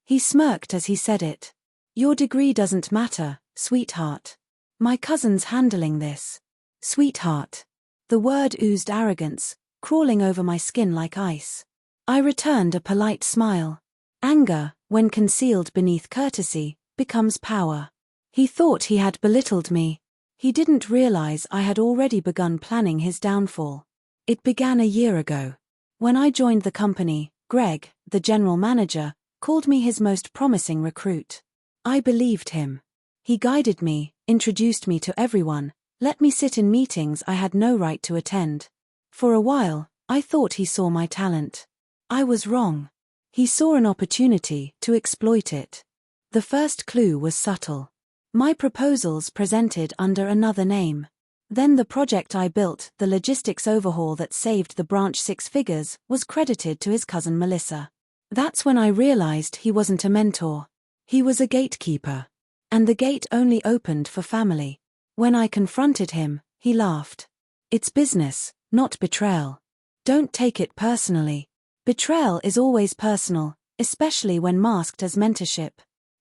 He smirked as he said it. Your degree doesn't matter, sweetheart. My cousin's handling this. Sweetheart. The word oozed arrogance, crawling over my skin like ice. I returned a polite smile. Anger, when concealed beneath courtesy, becomes power. He thought he had belittled me. He didn't realize I had already begun planning his downfall. It began a year ago. When I joined the company, Greg, the general manager, called me his most promising recruit. I believed him. He guided me, introduced me to everyone, let me sit in meetings I had no right to attend. For a while, I thought he saw my talent. I was wrong. He saw an opportunity to exploit it. The first clue was subtle. My proposals presented under another name. Then the project I built, the logistics overhaul that saved the branch 6 figures, was credited to his cousin Melissa. That's when I realized he wasn't a mentor. He was a gatekeeper. And the gate only opened for family. When I confronted him, he laughed. It's business, not betrayal. Don't take it personally. Betrayal is always personal, especially when masked as mentorship.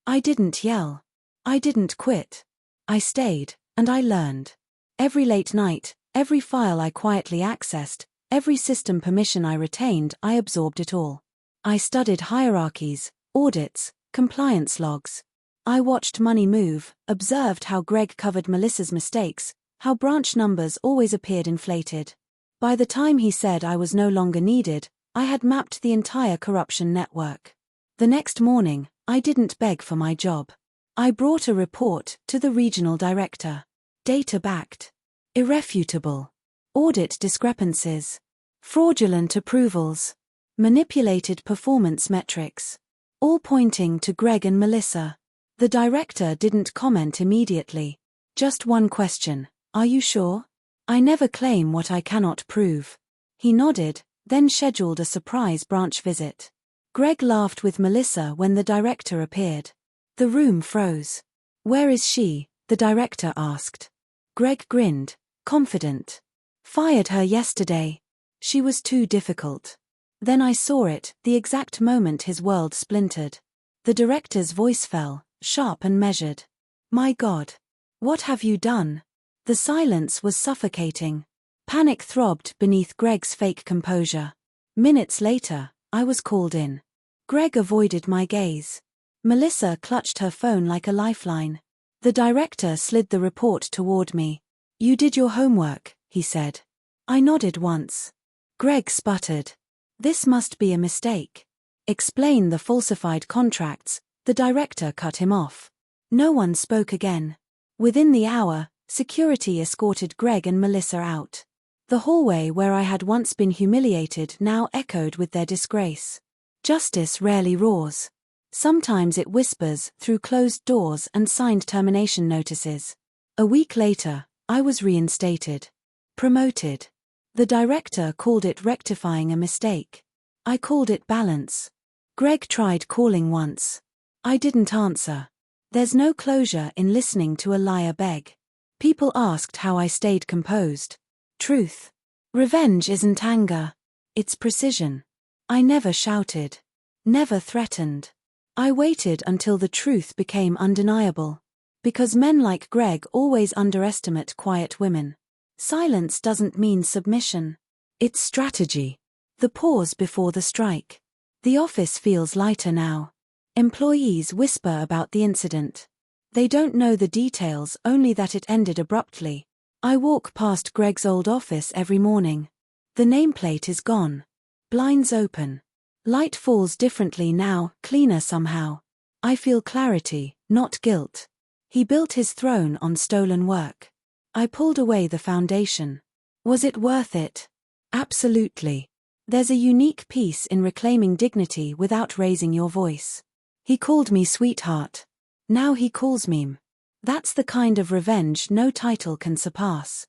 I didn't yell. I didn't quit. I stayed, and I learned. Every late night, every file I quietly accessed, every system permission I retained, I absorbed it all. I studied hierarchies, audits, compliance logs. I watched money move, observed how Greg covered Melissa's mistakes, how branch numbers always appeared inflated. By the time he said I was no longer needed, I had mapped the entire corruption network. The next morning, I didn't beg for my job. I brought a report to the regional director. Data-backed. Irrefutable. Audit discrepancies. Fraudulent approvals. Manipulated performance metrics. All pointing to Greg and Melissa. The director didn't comment immediately. Just one question, are you sure? I never claim what I cannot prove. He nodded, then scheduled a surprise branch visit. Greg laughed with Melissa when the director appeared. The room froze. Where is she? The director asked. Greg grinned, confident. Fired her yesterday. She was too difficult. Then I saw it, the exact moment his world splintered. The director's voice fell, sharp and measured. My God. What have you done? The silence was suffocating. Panic throbbed beneath Greg's fake composure. Minutes later, I was called in. Greg avoided my gaze. Melissa clutched her phone like a lifeline. The director slid the report toward me. You did your homework, he said. I nodded once. Greg sputtered. This must be a mistake. Explain the falsified contracts. The director cut him off. No one spoke again. Within the hour, security escorted Greg and Melissa out. The hallway where I had once been humiliated now echoed with their disgrace. Justice rarely roars. Sometimes it whispers through closed doors and signed termination notices. A week later, I was reinstated. Promoted. The director called it rectifying a mistake. I called it balance. Greg tried calling once. I didn't answer. There's no closure in listening to a liar beg. People asked how I stayed composed. Truth. Revenge isn't anger. It's precision. I never shouted. Never threatened. I waited until the truth became undeniable. Because men like Greg always underestimate quiet women. Silence doesn't mean submission. It's strategy. The pause before the strike. The office feels lighter now. Employees whisper about the incident. They don't know the details, only that it ended abruptly. I walk past Greg's old office every morning. The nameplate is gone. Blinds open. Light falls differently now, cleaner somehow. I feel clarity, not guilt. He built his throne on stolen work. I pulled away the foundation. Was it worth it? Absolutely. There's a unique peace in reclaiming dignity without raising your voice. He called me sweetheart. Now he calls me. That's the kind of revenge no title can surpass.